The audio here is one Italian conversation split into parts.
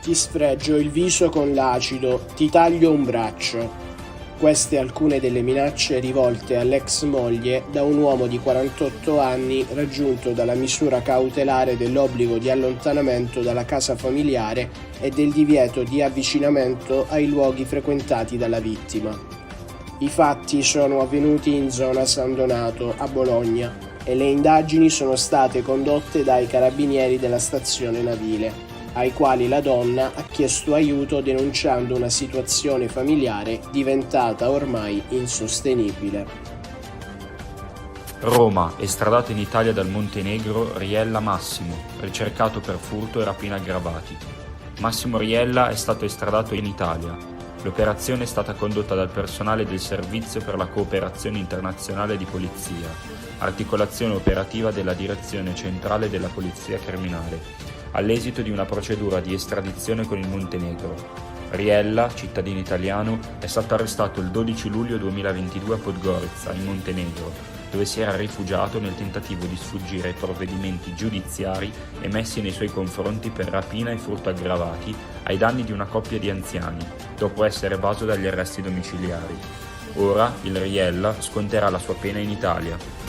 Ti sfregio il viso con l'acido, ti taglio un braccio. Queste alcune delle minacce rivolte all'ex moglie da un uomo di 48 anni raggiunto dalla misura cautelare dell'obbligo di allontanamento dalla casa familiare e del divieto di avvicinamento ai luoghi frequentati dalla vittima. I fatti sono avvenuti in zona San Donato, a Bologna, e le indagini sono state condotte dai carabinieri della stazione navile, ai quali la donna ha chiesto aiuto denunciando una situazione familiare diventata ormai insostenibile. Roma, estradato in Italia dal Montenegro Riella Massimo, ricercato per furto e rapina aggravati. Massimo Riella è stato estradato in Italia. L'operazione è stata condotta dal personale del Servizio per la Cooperazione Internazionale di Polizia, articolazione operativa della Direzione Centrale della Polizia Criminale, all'esito di una procedura di estradizione con il Montenegro. Riella, cittadino italiano, è stato arrestato il 12 luglio 2022 a Podgorica, in Montenegro, dove si era rifugiato nel tentativo di sfuggire ai provvedimenti giudiziari emessi nei suoi confronti per rapina e furto aggravati ai danni di una coppia di anziani, dopo essere evaso dagli arresti domiciliari. Ora il Riella sconterà la sua pena in Italia.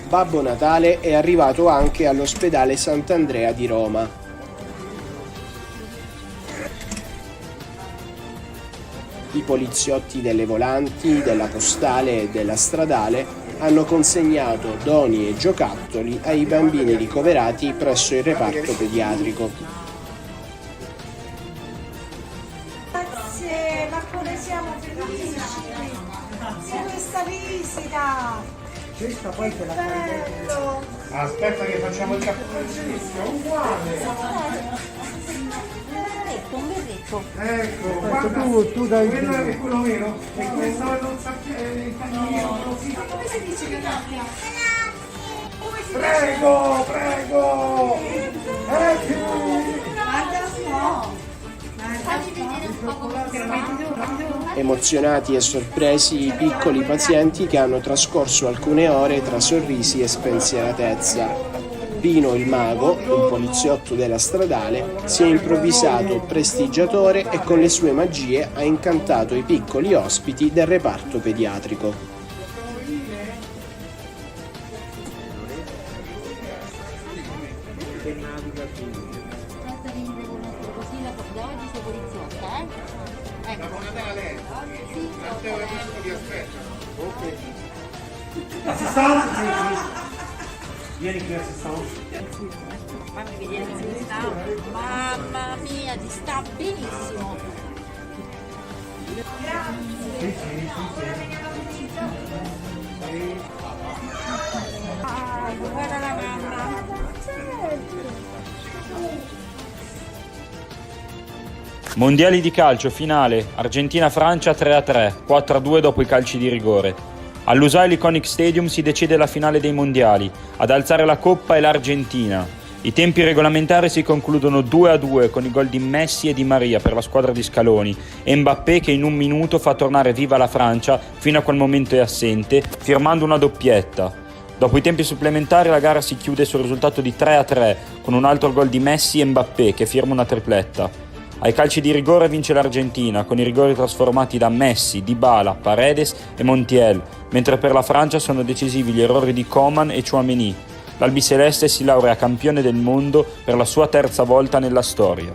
Babbo Natale è arrivato anche all'ospedale Sant'Andrea di Roma. I poliziotti delle volanti, della postale e della stradale hanno consegnato doni e giocattoli ai bambini ricoverati presso il reparto pediatrico. Grazie, ma come siamo felici di questa visita! Questa poi te la Bello! Aspetta che facciamo il cappuccino, uguale! Un berretto. Ecco, guarda, tu dai quello è quello vero? E questo non sappiamo il cagnolino. Ma come si dice che cambia? Come si Prego, prego! Guarda un po'! Facci vedere un po' come si fa. Emozionati e sorpresi i piccoli pazienti che hanno trascorso alcune ore tra sorrisi e spensieratezza. Pino il mago, un poliziotto della stradale, si è improvvisato prestigiatore e con le sue magie ha incantato i piccoli ospiti del reparto pediatrico. Vieni qui assistenza. Fammi vedere come sta. Mamma mia, ti sta benissimo. Ah, guarda la mamma. Mondiali di calcio, finale, Argentina-Francia 3-3, 4-2 dopo i calci di rigore. All'Lusail Iconic Stadium si decide la finale dei mondiali, ad alzare la coppa è l'Argentina. I tempi regolamentari si concludono 2-2 con i gol di Messi e Di Maria per la squadra di Scaloni e Mbappé che in un minuto fa tornare viva la Francia, fino a quel momento è assente, firmando una doppietta. Dopo i tempi supplementari la gara si chiude sul risultato di 3-3 con un altro gol di Messi e Mbappé che firma una tripletta. Ai calci di rigore vince l'Argentina, con i rigori trasformati da Messi, Dybala, Paredes e Montiel, mentre per la Francia sono decisivi gli errori di Coman e Tchouaméni. L'albiceleste si laurea campione del mondo per la sua terza volta nella storia.